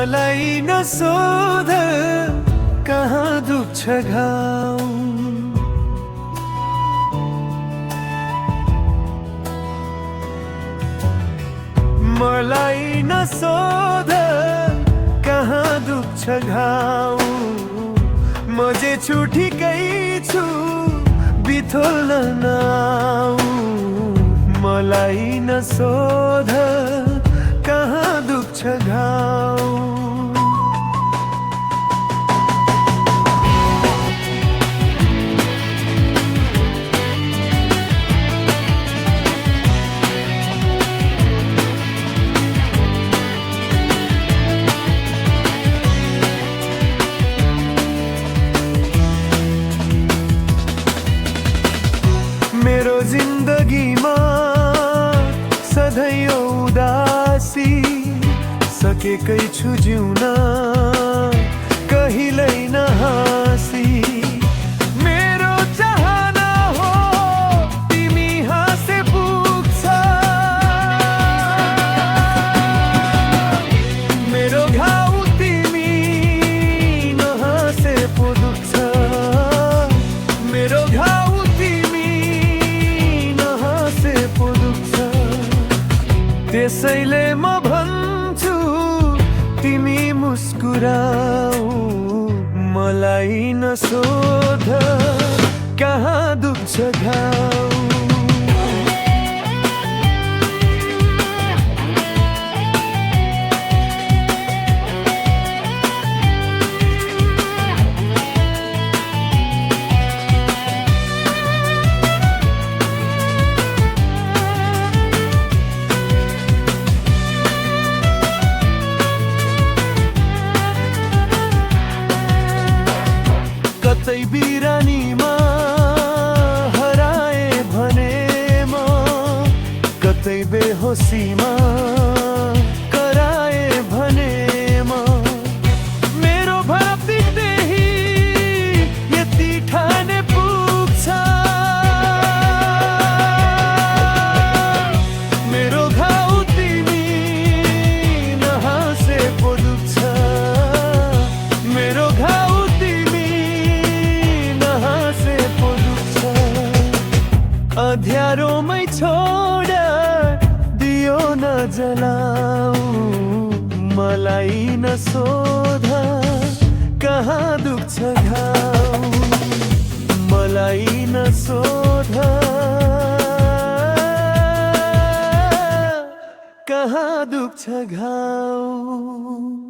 मलाई नसोध कहाँ दुख्छ घाउ। मलाई नसोध कहाँ दुख्छ घाउ। म जे छु ठिकै छु बिथोल्न नआऊ। मलाई नसोध कहाँ दुख्छ घाउ। मेरो जिन्दगीमा सधैँ उदासी सकेकै छु जिउन कहिल्यै नहाँसी। मेरो चाहना हो तिमी हाँसे पुग्छ। मेरो घाउ तिमी नहाँसे पो दुख्छ। मेरो घाउ त्यसैले म भन्छु तिमी मुस्कुराऊ। मलाई नसोध कहाँ दुख्छ घाउ। कतै बिरानीमा हराए भने म कतै बेहोसीमा कराए भने म मेरो भक्ति त्यही यति ठाने पुग्छ। मेरो घाउ तिमी नहाँसे पो दुख्छ। मेरो घाउ अँध्यारोमै छोड दियो नजलाऊ। मलाई नसोध कहाँ दुख्छ घाउ। मलाई नसोध कहाँ दुख्छ घाउ।